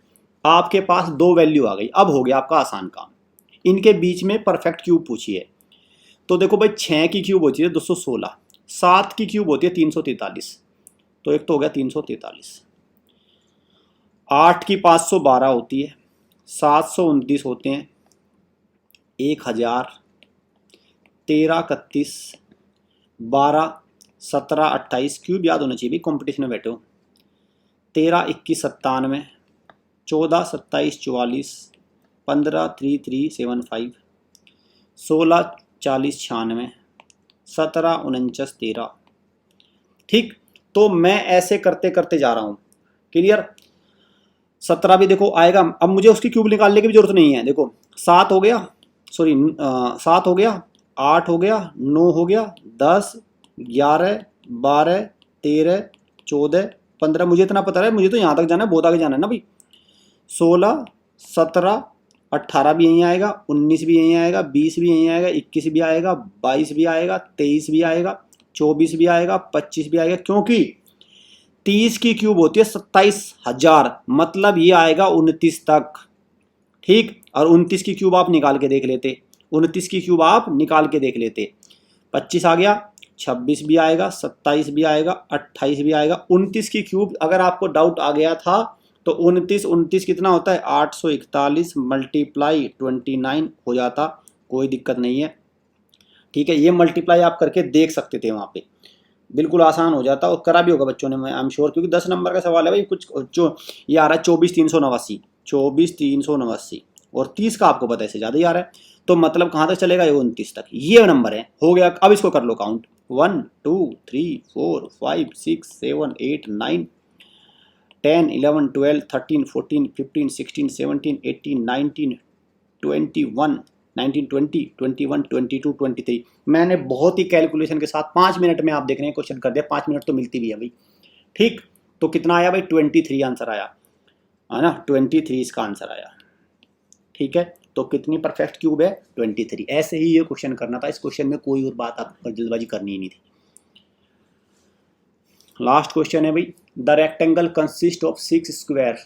आपके पास 2 वैल्यू आ गई। अब हो गया आपका आसान काम, इनके बीच में परफेक्ट क्यूब पूछी है। तो देखो भाई 6 की क्यूब होती है 216, 7 की क्यूब होती है 343, तो एक तो हो गया 343। 8 की 512 होती है, 729 होते हैं, 1000, 13 31 12 17 28, क्यूब याद होना चाहिए भाई, कॉम्पिटिशन में बैठे हो। 13 21 97, 14 27 44, 15 33 75, 16 40 96, 17 49 13। ठीक, तो मैं ऐसे करते करते जा रहा हूँ। क्लियर, 17 भी देखो आएगा। अब मुझे उसकी क्यूब निकालने की भी जरूरत नहीं है। देखो 7 हो गया, सॉरी 7 हो गया, 8 हो गया, 9 हो गया, 10 11 12 13 14 15। मुझे इतना पता है, मुझे तो यहाँ तक जाना है, बहुत आगे जाना है ना भाई। 16 17 18 भी यहीं आएगा, 19 भी यहीं आएगा, 20 भी यहीं आएगा, 21 भी आएगा, 22 भी आएगा, 23 भी आएगा, 24 भी आएगा, 25 भी आएगा, क्योंकि 30 की क्यूब होती है 27,000, मतलब ये आएगा 29 तक। ठीक, और 29 की क्यूब आप निकाल के देख लेते, 29 की क्यूब आप निकाल के देख लेते। 25 आ गया, 26 भी आएगा, 27 भी आएगा, 28 भी आएगा। 29 की क्यूब अगर आपको डाउट आ गया था तो 29 कितना होता है, 841 मल्टीप्लाई 29 हो जाता, कोई दिक्कत नहीं है। ठीक है, ये मल्टीप्लाई आप करके देख सकते थे वहाँ पे, बिल्कुल आसान हो जाता, और करा भी होगा बच्चों ने, आई एम श्योर, क्योंकि 10 नंबर का सवाल है भाई। कुछ जो ये आ रहा है 24,389, 24,389, और 30 का आपको पता है इससे ज़्यादा ही आ रहा है। तो मतलब कहाँ तक चलेगा, ये 29 तक, ये नंबर है। हो गया, अब इसको कर लो काउंट, 1 2 3 4 5 6 7 8 9 10 11 12 13 14 15 16 17 18 19 21 19 20 21 22 23। मैंने बहुत ही कैलकुलेशन के साथ 5 मिनट में, आप देख रहे हैं, क्वेश्चन कर दिया। 5 मिनट तो मिलती भी है भाई। ठीक, तो कितना आया भाई, 23 आंसर आया है ना, 23 इसका आंसर आया। ठीक है, तो कितनी परफेक्ट क्यूब है, 23। ऐसे ही ये क्वेश्चन करना था। इस क्वेश्चन में कोई और बात आपको जल्दबाजी करनी ही नहीं थी। लास्ट क्वेश्चन है भाई, the rectangle consist of 6 square,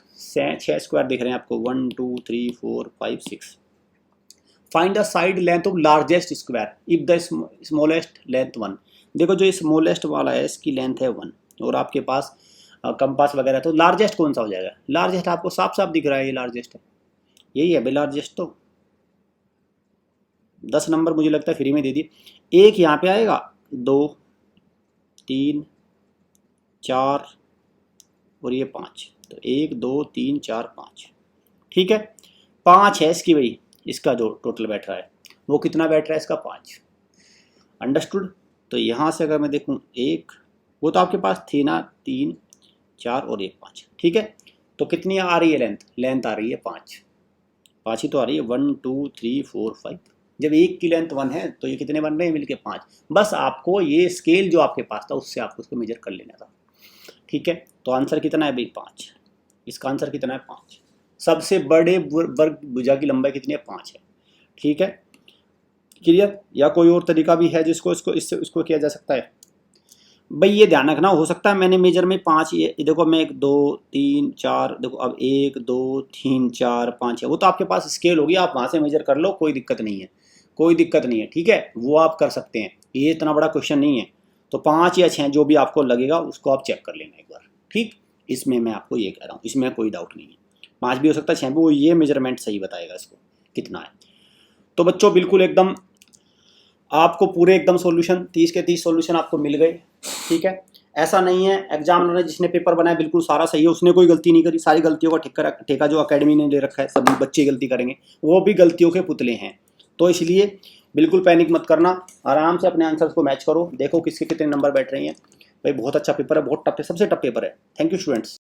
6 square दिख रहे हैं आपको, 1 2 3 4 5 6। Find the side length of largest square if the smallest length 1। देखो जो स्मॉलेस्ट वाला है इसकी लेंथ है 1, और आपके पास कंपास वगैरह, तो लार्जेस्ट कौन सा हो जाएगा, लार्जेस्ट आपको साफ साफ दिख रहा है, ये लार्जेस्ट है, यही है भाई लार्जेस्ट। तो 10 नंबर मुझे लगता है फ्री में दे दिए। एक यहाँ पे आएगा, 2 3 4 और ये 5, तो 1 2 3 4 5। ठीक है, 5 है इसकी भाई, इसका जो टोटल बैठ रहा है वो कितना बैठ रहा है, इसका 5। अंडरस्टूड। तो यहाँ से अगर मैं देखूँ, एक वो तो आपके पास थी ना, 3 4 और 1 5। ठीक है, तो कितनी आ रही है लेंथ, लेंथ आ रही है 5 ही तो आ रही है, 1 2 3 4 5। जब एक की लेंथ 1 है तो ये कितने बन रहे हैं मिलके 5। बस आपको ये स्केल जो आपके पास था उससे आपको उसको मेजर कर लेना था। ठीक है, तो आंसर कितना है भाई, 5। इसका आंसर कितना है, 5। सबसे बड़े वर्ग भुजा की लंबाई कितनी है, 5 है। ठीक है, क्लियर। या कोई और तरीका भी है जिसको इसको किया जा सकता है भाई, ये ध्यान रखना, हो सकता है मैंने मेजर में 5, ये देखो मैं 1 2 3 4, देखो अब 1 2 3 4 5 है, वो तो आपके पास स्केल होगी, आप वहाँ से मेजर कर लो, कोई दिक्कत नहीं है, कोई दिक्कत नहीं है। ठीक है, वो आप कर सकते हैं, ये इतना बड़ा क्वेश्चन नहीं है। तो 5 या 6 जो भी आपको लगेगा उसको आप चेक कर लेना एक बार। ठीक, इसमें मैं आपको ये कह रहा हूँ, इसमें कोई डाउट नहीं है। 5 भी हो सकता है, 6 भी, वो ये मेजरमेंट सही बताएगा इसको कितना है। तो बच्चों बिल्कुल एकदम आपको पूरे एकदम सॉल्यूशन 30 के 30 सॉल्यूशन आपको मिल गए। ठीक है, ऐसा नहीं है एग्जामिनर ने जिसने पेपर बनाया बिल्कुल सारा सही है, उसने कोई गलती नहीं करी। सारी गलतियों का ठेका जो एकेडमी ने ले रखा है, सभी बच्चे गलती करेंगे, वो भी गलतियों के पुतले हैं। तो इसलिए बिल्कुल पैनिक मत करना, आराम से अपने आंसर्स को मैच करो, देखो किसके कितने नंबर बैठ रहे हैं। भाई बहुत अच्छा पेपर है, बहुत टफ है, सबसे टफ पेपर है। Thank you students.